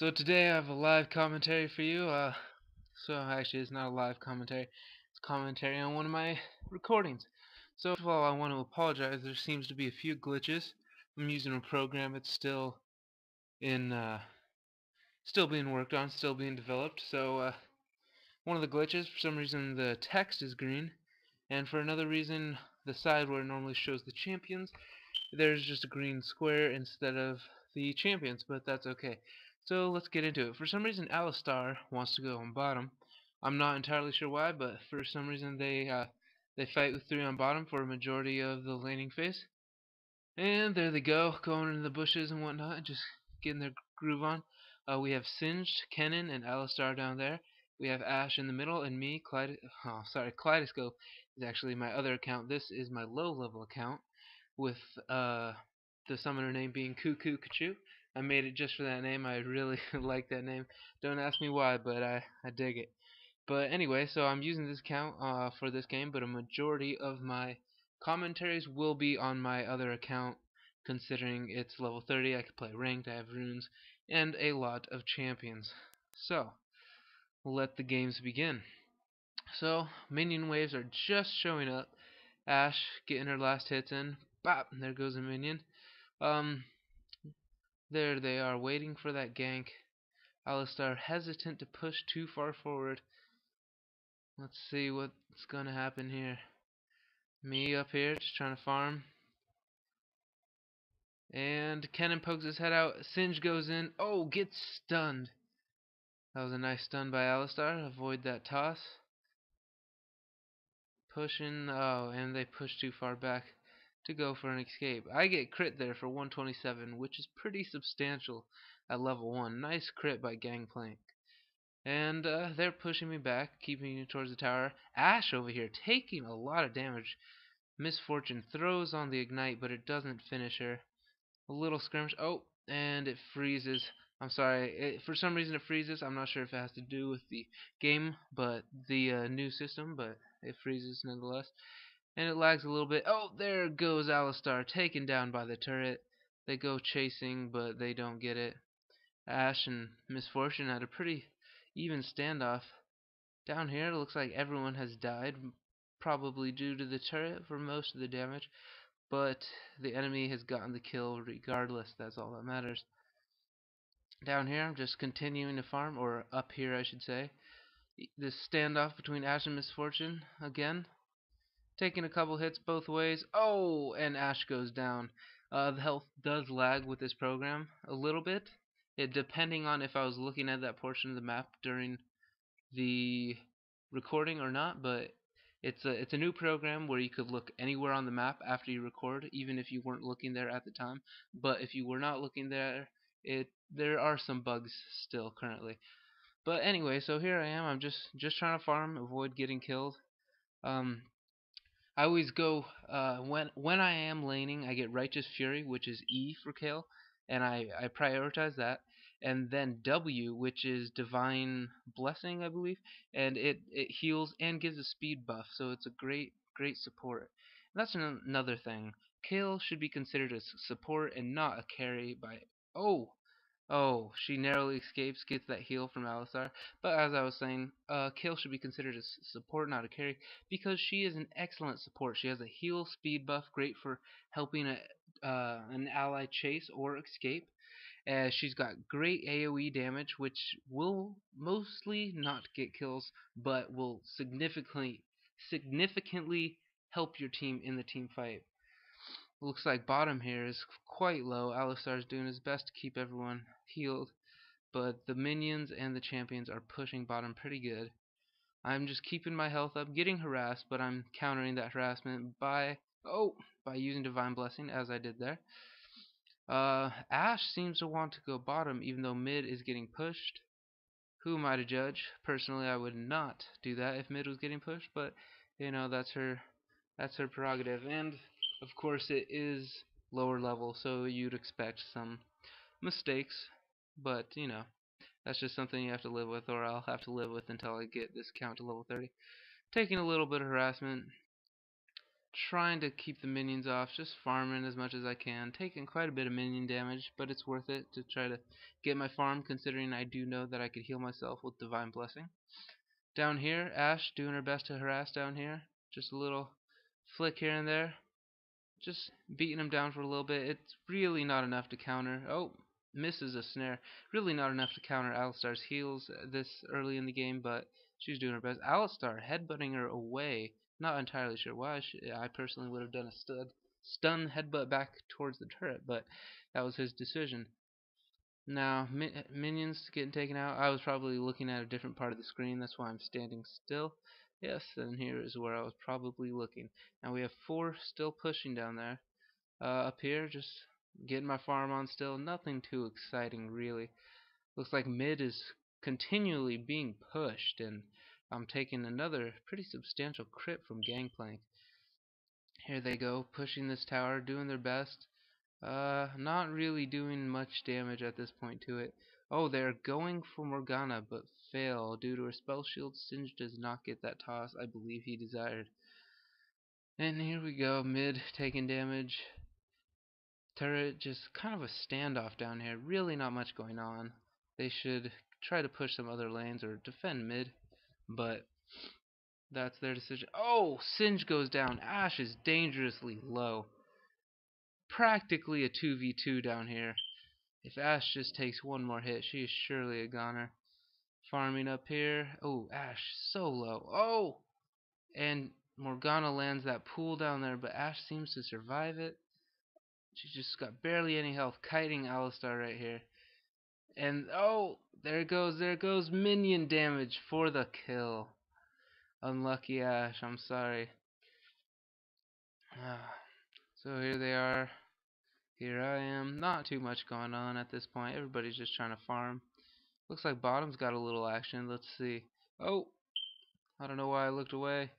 So today I have a live commentary for you. So actually it's not a live commentary. It's commentary on one of my recordings. So first of all, I want to apologize. There seems to be a few glitches. I'm using a program. It's in still being worked on, still being developed. So one of the glitches, for some reason the text is green, and for another reason the side where it normally shows the champions, there's just a green square instead of the champions, but that's okay. So let's get into it. For some reason, Alistar wants to go on bottom. I'm not entirely sure why, but for some reason they fight with 3 on bottom for a majority of the laning phase. And there they go, going into the bushes and whatnot, just getting their groove on. We have Singed, Kennen, and Alistar down there. We have Ashe in the middle, and me, Kaleidoscope is actually my other account. This is my low-level account, with the summoner name being Cuckoo Kachu. I made it just for that name. I really like that name. Don't ask me why, but I dig it. But anyway, so I'm using this account for this game, but a majority of my commentaries will be on my other account, considering it's level 30. I can play ranked, I have runes, and a lot of champions. So, let the games begin. So, minion waves are just showing up. Ashe getting her last hits in. Bop! There goes a minion. Um, there they are, waiting for that gank. Alistar hesitant to push too far forward. Let's see what's gonna happen here. Me up here, just trying to farm. And Kennen pokes his head out. Singe goes in. Oh, gets stunned. That was a nice stun by Alistar. Avoid that toss. Pushing. Oh, and they push too far back to go for an escape. I get crit there for 127, which is pretty substantial at level 1. Nice crit by Gangplank. And they're pushing me back, keeping me towards the tower. Ashe over here taking a lot of damage. Misfortune throws on the ignite, but it doesn't finish her. A little skirmish. Oh, and it freezes. I'm sorry. For some reason it freezes. I'm not sure if it has to do with the game, but the new system, but it freezes nonetheless. And it lags a little bit. Oh, there goes Alistar, taken down by the turret. They go chasing, but they don't get it. Ashe and Misfortune had a pretty even standoff. Down here, it looks like everyone has died, probably due to the turret for most of the damage, but the enemy has gotten the kill regardless. That's all that matters. Down here, I'm just continuing to farm, or up here, I should say. This standoff between Ashe and Misfortune again. Taking a couple hits both ways. Oh, and Ashe goes down. The health does lag with this program a little bit. Depending on if I was looking at that portion of the map during the recording or not, but it's a new program where you could look anywhere on the map after you record, even if you weren't looking there at the time. But if you were not looking there, there are some bugs still currently. But anyway, so here I am. I'm just trying to farm, avoid getting killed. Um, I always go when I am laning, I get Righteous Fury, which is E for Kayle, and I prioritize that, and then W, which is Divine Blessing, I believe, and it heals and gives a speed buff, so it's a great support. And that's another thing. Kayle should be considered a support and not a carry by. Oh, she narrowly escapes, gets that heal from Alistar. But as I was saying, Kayle should be considered a support, not a carry, because she is an excellent support. She has a heal speed buff, great for helping an ally chase or escape. She's got great AoE damage, which will mostly not get kills, but will significantly help your team in the team fight. Looks like bottom here is quite low. Alistar's doing his best to keep everyone healed, but the minions and the champions are pushing bottom pretty good. I'm just keeping my health up, getting harassed, but I'm countering that harassment by using Divine Blessing, as I did there. Ashe seems to want to go bottom, even though mid is getting pushed. Who am I to judge? Personally, I would not do that if mid was getting pushed, but that's her prerogative. And of course, it is lower level, so you'd expect some mistakes, but that's just something you have to live with, or I'll have to live with until I get this count to level 30. Taking a little bit of harassment. trying to keep the minions off, just farming as much as I can, taking quite a bit of minion damage, but it's worth it to try to get my farm, considering I do know that I could heal myself with Divine Blessing. Down here, Ashe doing her best to harass down here, just a little flick here and there, just beating him down for a little bit. It's really not enough to counter. Oh, misses a snare. Really not enough to counter Alistar's heals this early in the game, but she's doing her best. Alistar headbutting her away. Not entirely sure why. I personally would have done a stun headbutt back towards the turret, but that was his decision. Now, minions getting taken out. I was probably looking at a different part of the screen. That's why I'm standing still. Yes, and here is where I was probably looking. Now we have 4 still pushing down there. Up here, just getting my farm on still. Nothing too exciting, really. Looks like mid is continually being pushed, and I'm taking another pretty substantial crit from Gangplank. Here they go, pushing this tower, doing their best. Not really doing much damage at this point to it. Oh, they're going for Morgana, but fail. Due to her spell shield, Singe does not get that toss I believe he desired. And here we go, mid taking damage. Turret, just kind of a standoff down here. Really not much going on. They should try to push some other lanes or defend mid, but that's their decision. Oh, Singe goes down. Ashe is dangerously low. Practically a 2v2 down here. If Ashe just takes one more hit, she is surely a goner. Farming up here. Oh, Ashe so low. Oh! And Morgana lands that pool down there, but Ashe seems to survive it. She's just got barely any health, kiting Alistar right here. And oh, there goes minion damage for the kill. Unlucky Ashe, I'm sorry. So here they are. Here I am. Not too much going on at this point. Everybody's just trying to farm. Looks like bottom's got a little action. Let's see. Oh, I don't know why I looked away.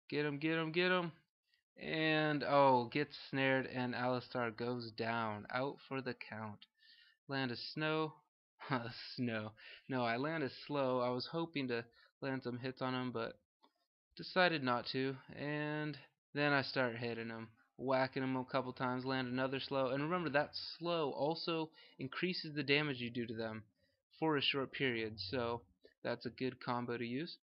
Get him, get him, get him. And oh, gets snared and Alistar goes down. Out for the count. Land a snow. Snow. No, I landed slow. I was hoping to land some hits on him, but decided not to. And then I start hitting him. Whacking him a couple times, land another slow. And remember, that slow also increases the damage you do to them for a short period. So that's a good combo to use.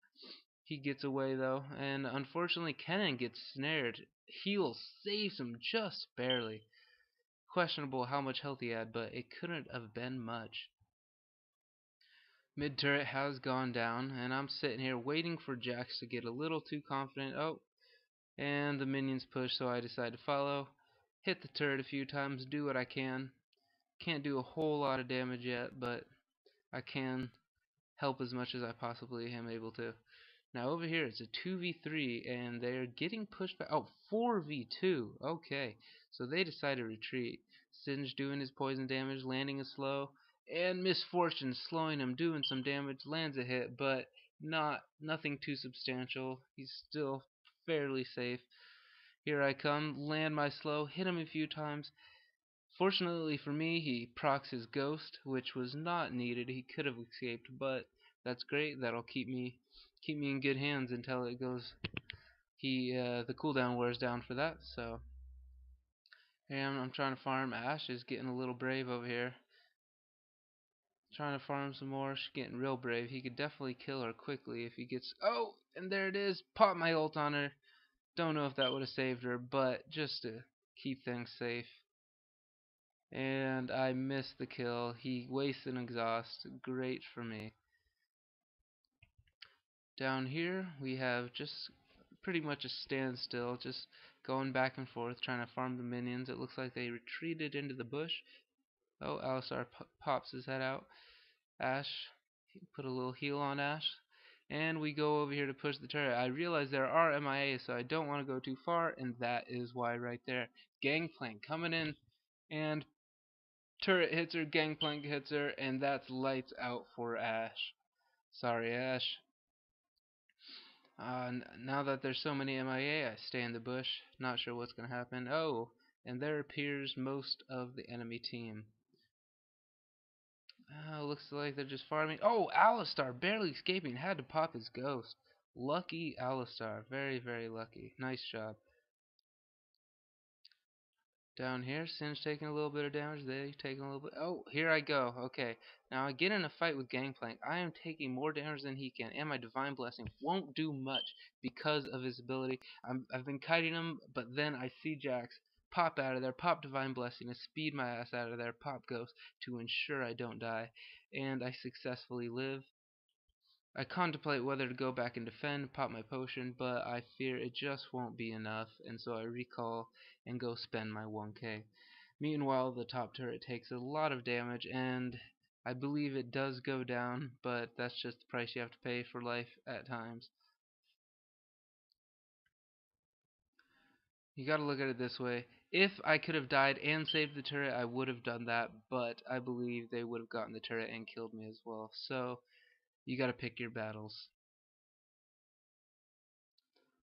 He gets away though, and unfortunately Kennen gets snared. Heal saves him just barely. Questionable how much health he had, but it couldn't have been much. Mid turret has gone down, and I'm sitting here waiting for Jax to get a little too confident. Oh, and the minions push, so I decide to follow. Hit the turret a few times, do what I can. Can't do a whole lot of damage yet, but I can help as much as I possibly am able to. Now over here it's a 2v3 and they're getting pushed back. Oh, 4v2. Okay, so they decide to retreat. Singe doing his poison damage, landing a slow, and Misfortune slowing him, doing some damage, lands a hit, but nothing too substantial. He's still fairly safe. Here I come, land my slow, hit him a few times. Fortunately for me, he procs his ghost, which was not needed. He could have escaped, but that's great. That'll keep me in good hands until it goes. The cooldown wears down for that. So, and I'm trying to farm. Ashe is getting a little brave over here. Trying to farm some more. She's getting real brave. He could definitely kill her quickly if he gets. Oh, and there it is. Pop my ult on her. Don't know if that would have saved her, but just to keep things safe. And I missed the kill. He wastes an exhaust. Great for me. Down here we have just pretty much a standstill, just going back and forth trying to farm the minions. It looks like they retreated into the bush. Oh, Alistar pops his head out. Ashe, put a little heal on Ashe. And we go over here to push the turret. I realize there are MIAs, so I don't want to go too far, and that is why right there. Gangplank coming in, and turret hits her, Gangplank hits her, and that's lights out for Ashe. Sorry, Ashe. Now that there's so many MIA, I stay in the bush. Not sure what's going to happen. Oh, and there appears most of the enemy team. Looks like they're just farming. Oh, Alistar barely escaping. Had to pop his ghost. Lucky Alistar. Very, very lucky. Nice job. Down here, Singe taking a little bit of damage. They taking a little bit. Oh, here I go. Okay. Now I get in a fight with Gangplank. I am taking more damage than he can, and my Divine Blessing won't do much because of his ability. I've been kiting him, but then I see Jax pop out of there, pop Divine Blessing, and speed my ass out of there, pop Ghost, to ensure I don't die, and I successfully live. I contemplate whether to go back and defend, pop my potion, but I fear it just won't be enough, and so I recall and go spend my 1k. Meanwhile, the top turret takes a lot of damage, and I believe it does go down, but that's just the price you have to pay for life at times. You gotta look at it this way. If I could have died and saved the turret, I would have done that, but I believe they would have gotten the turret and killed me as well. So, you gotta pick your battles.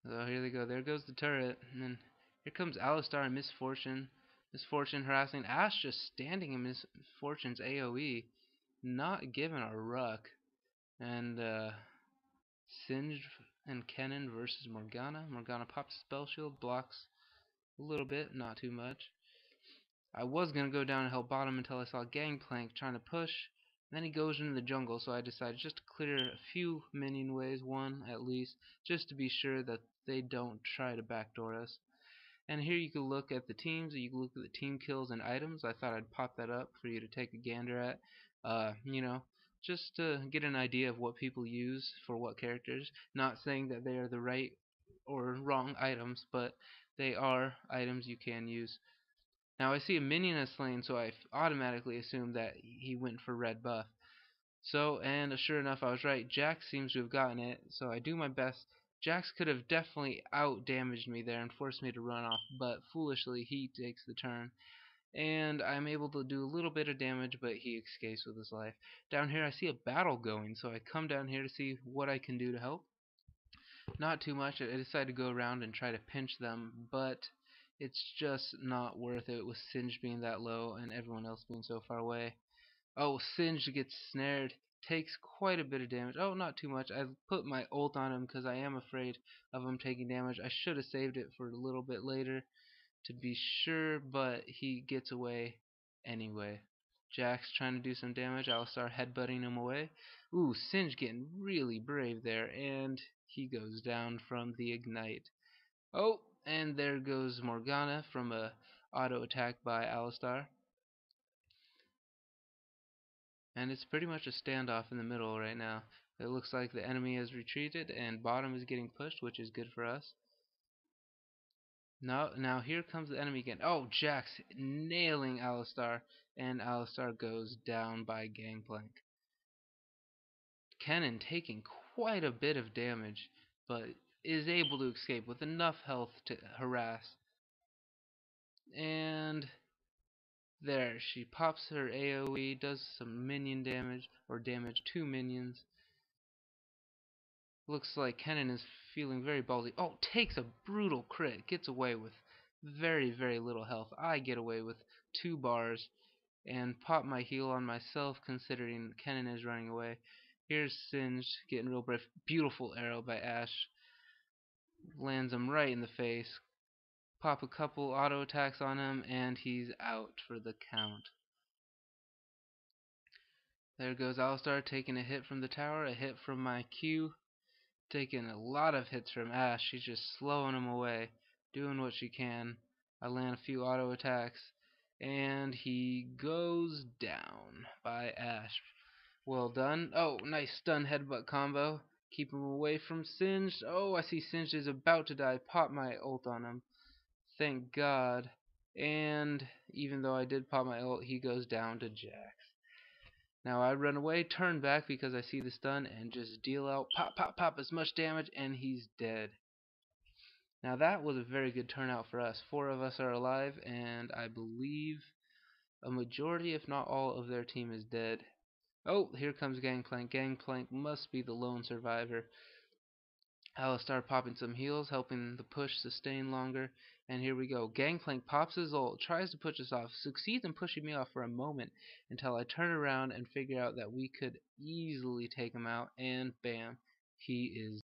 So here they go. There goes the turret. And then here comes Alistar and Misfortune. Misfortune harassing Ashe, just standing in Misfortune's AoE. Not giving a ruck. And Singe and Kennen versus Morgana. Morgana pops spell shield, blocks a little bit, not too much. I was going to go down and help bottom until I saw Gangplank trying to push. Then he goes into the jungle, so I decided just to clear a few minion waves, one at least, just to be sure that they don't try to backdoor us. And here you can look at the teams, you can look at the team kills and items. I thought I'd pop that up for you to take a gander at. Just to get an idea of what people use for what characters. Not saying that they are the right or wrong items, but they are items you can use. Now I see a minion has slain, so I automatically assumed that he went for red buff. So, and sure enough, I was right. Jax seems to have gotten it, so I do my best. Jax could have definitely out-damaged me there and forced me to run off, but foolishly he takes the turn. And I'm able to do a little bit of damage, but he escapes with his life. Down here I see a battle going, so I come down here to see what I can do to help. Not too much. I decided to go around and try to pinch them, but it's just not worth it with Singe being that low and everyone else being so far away. Oh, Singe gets snared, takes quite a bit of damage. Oh, not too much. I put my ult on him because I am afraid of him taking damage. I should have saved it for a little bit later to be sure, but he gets away anyway. Jack's trying to do some damage. I'll start headbutting him away. Ooh, Singe getting really brave there, and he goes down from the ignite. Oh, and there goes Morgana from a auto attack by Alistar. And it's pretty much a standoff in the middle right now. It looks like the enemy has retreated and bottom is getting pushed, which is good for us. Now here comes the enemy again. Oh, Jax nailing Alistar, and Alistar goes down by Gangplank. Kennen taking quite a bit of damage, but is able to escape with enough health to harass. And there, she pops her AoE, does some minion damage, or damage to minions. Looks like Kennen is feeling very ballsy. Oh, takes a brutal crit, gets away with very, very little health. I get away with 2 bars and pop my heal on myself considering Kennen is running away. Here's Singe getting real brave. Beautiful arrow by Ashe. Lands him right in the face. Pop a couple auto attacks on him and he's out for the count. There goes Alistar taking a hit from the tower, a hit from my Q. Taking a lot of hits from Ashe. She's just slowing him away, doing what she can. I land a few auto attacks, and he goes down by Ashe. Well done. Oh, nice stun headbutt combo. Keep him away from Singe. Oh, I see Singe is about to die. Pop my ult on him. Thank God. And even though I did pop my ult, he goes down to Jax. Now I run away, turn back because I see the stun, and just deal out pop, pop, pop as much damage, and he's dead. Now that was a very good turnout for us. 4 of us are alive, and I believe a majority, if not all, of their team is dead. Oh, here comes Gangplank. Gangplank must be the lone survivor. Alistar popping some heals, helping the push sustain longer. And here we go. Gangplank pops his ult, tries to push us off, succeeds in pushing me off for a moment until I turn around and figure out that we could easily take him out, and bam, he is